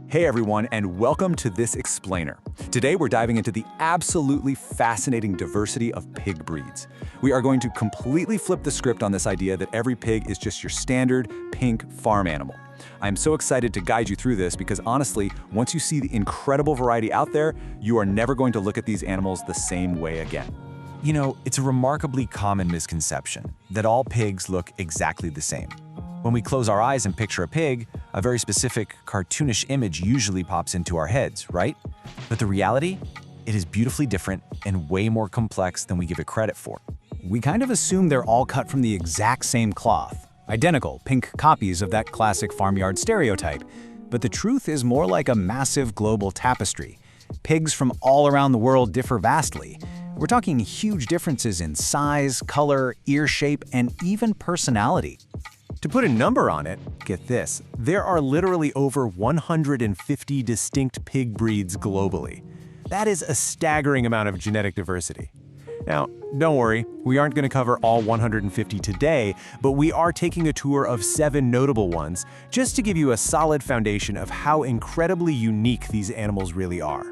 Hey everyone, and welcome to this explainer. Today we're diving into the absolutely fascinating diversity of pig breeds. We are going to completely flip the script on this idea that every pig is just your standard pink farm animal. I'm so excited to guide you through this because honestly, once you see the incredible variety out there, you are never going to look at these animals the same way again. You know, it's a remarkably common misconception that all pigs look exactly the same. When we close our eyes and picture a pig, a very specific, cartoonish image usually pops into our heads, right? But the reality? It is beautifully different and way more complex than we give it credit for. We kind of assume they're all cut from the exact same cloth, identical, pink copies of that classic farmyard stereotype. But the truth is more like a massive global tapestry. Pigs from all around the world differ vastly. We're talking huge differences in size, color, ear shape, and even personality. To put a number on it, get this, there are literally over 150 distinct pig breeds globally. That is a staggering amount of genetic diversity. Now, don't worry, we aren't going to cover all 150 today, but we are taking a tour of 7 notable ones just to give you a solid foundation of how incredibly unique these animals really are.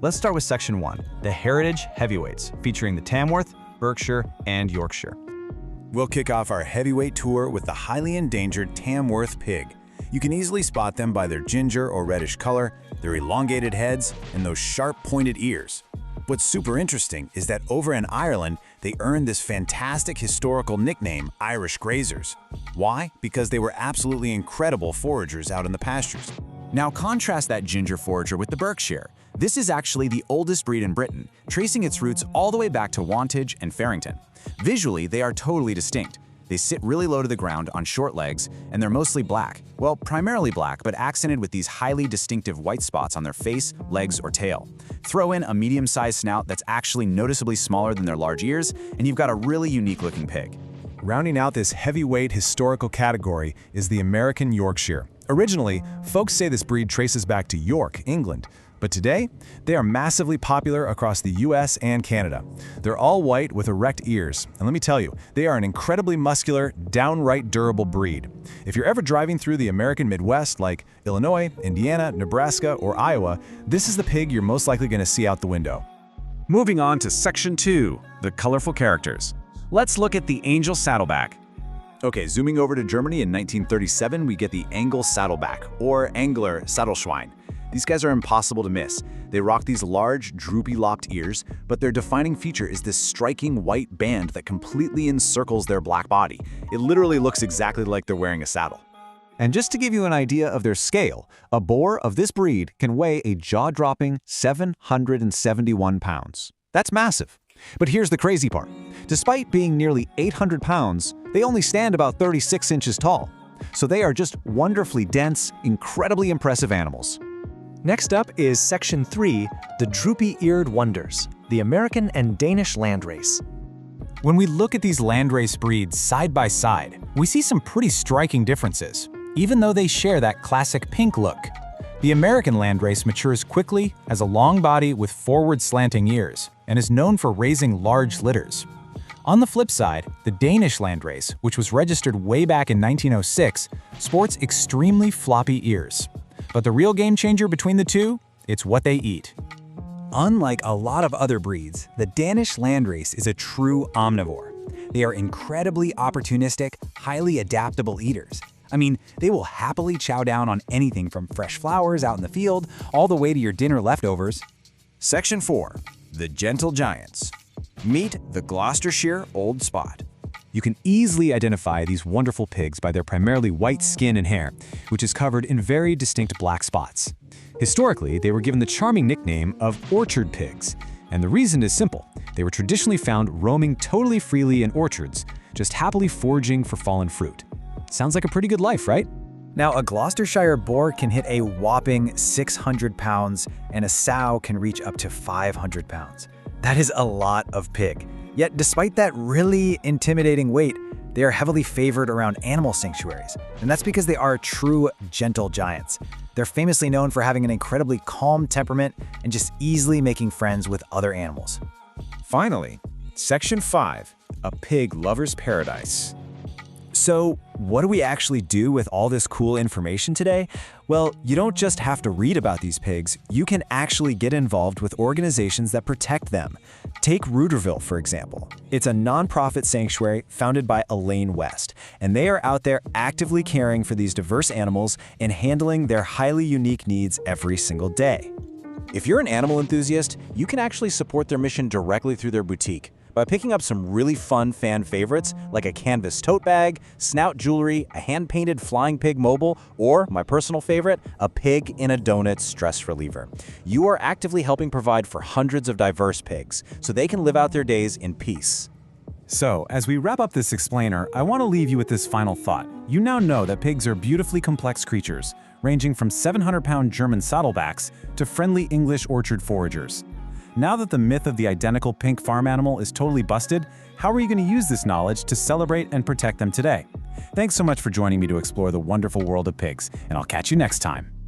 Let's start with Section 1, the Heritage Heavyweights, featuring the Tamworth, Berkshire, and Yorkshire. We'll kick off our heavyweight tour with the highly endangered Tamworth pig. You can easily spot them by their ginger or reddish color, their elongated heads, and those sharp pointed ears. What's super interesting is that over in Ireland, they earned this fantastic historical nickname, Irish Grazers. Why? Because they were absolutely incredible foragers out in the pastures. Now contrast that ginger forager with the Berkshire. This is actually the oldest breed in Britain, tracing its roots all the way back to Wantage and Farrington. Visually, they are totally distinct. They sit really low to the ground on short legs, and they're mostly black. Well, primarily black, but accented with these highly distinctive white spots on their face, legs, or tail. Throw in a medium-sized snout that's actually noticeably smaller than their large ears, and you've got a really unique-looking pig. Rounding out this heavyweight historical category is the American Yorkshire. Originally, folks say this breed traces back to York, England. But today, they are massively popular across the US and Canada. They're all white with erect ears, and let me tell you, they are an incredibly muscular, downright durable breed. If you're ever driving through the American Midwest like Illinois, Indiana, Nebraska, or Iowa, this is the pig you're most likely going to see out the window. Moving on to Section 2, the colorful characters. Let's look at the Angel Saddleback. Okay, zooming over to Germany in 1937, we get the Angel Saddleback, or Angler Sattelschwein. These guys are impossible to miss. They rock these large, droopy lopped ears, but their defining feature is this striking white band that completely encircles their black body. It literally looks exactly like they're wearing a saddle. And just to give you an idea of their scale, a boar of this breed can weigh a jaw-dropping 771 pounds. That's massive. But here's the crazy part. Despite being nearly 800 pounds, they only stand about 36 inches tall. So they are just wonderfully dense, incredibly impressive animals. Next up is Section 3, the Droopy-Eared Wonders, the American and Danish landrace. When we look at these landrace breeds side by side, we see some pretty striking differences, even though they share that classic pink look. The American landrace matures quickly, has a long body with forward slanting ears, and is known for raising large litters. On the flip side, the Danish landrace, which was registered way back in 1906, sports extremely floppy ears. But the real game changer between the two, it's what they eat. Unlike a lot of other breeds, the Danish landrace is a true omnivore. They are incredibly opportunistic, highly adaptable eaters. I mean, they will happily chow down on anything from fresh flowers out in the field all the way to your dinner leftovers. Section 4, the Gentle Giants. Meet the Gloucestershire Old Spot. You can easily identify these wonderful pigs by their primarily white skin and hair, which is covered in very distinct black spots. Historically, they were given the charming nickname of orchard pigs, and the reason is simple. They were traditionally found roaming totally freely in orchards, just happily foraging for fallen fruit. Sounds like a pretty good life, right? Now, a Gloucestershire boar can hit a whopping 600 pounds, and a sow can reach up to 500 pounds. That is a lot of pig. Yet, despite that really intimidating weight, they are heavily favored around animal sanctuaries, and that's because they are true gentle giants. They're famously known for having an incredibly calm temperament and just easily making friends with other animals. Finally, Section 5, a pig lover's paradise. So, what do we actually do with all this cool information today? Well, you don't just have to read about these pigs, you can actually get involved with organizations that protect them. Take Rooterville, for example. It's a nonprofit sanctuary founded by Elaine West, and they are out there actively caring for these diverse animals and handling their highly unique needs every single day. If you're an animal enthusiast, you can actually support their mission directly through their boutique by picking up some really fun fan favorites like a canvas tote bag, snout jewelry, a hand-painted flying pig mobile, or, my personal favorite, a pig in a donut stress reliever. You are actively helping provide for hundreds of diverse pigs, so they can live out their days in peace. So, as we wrap up this explainer, I want to leave you with this final thought. You now know that pigs are beautifully complex creatures, ranging from 700-pound German saddlebacks to friendly English orchard foragers. Now that the myth of the identical pink farm animal is totally busted, how are you going to use this knowledge to celebrate and protect them today? Thanks so much for joining me to explore the wonderful world of pigs, and I'll catch you next time.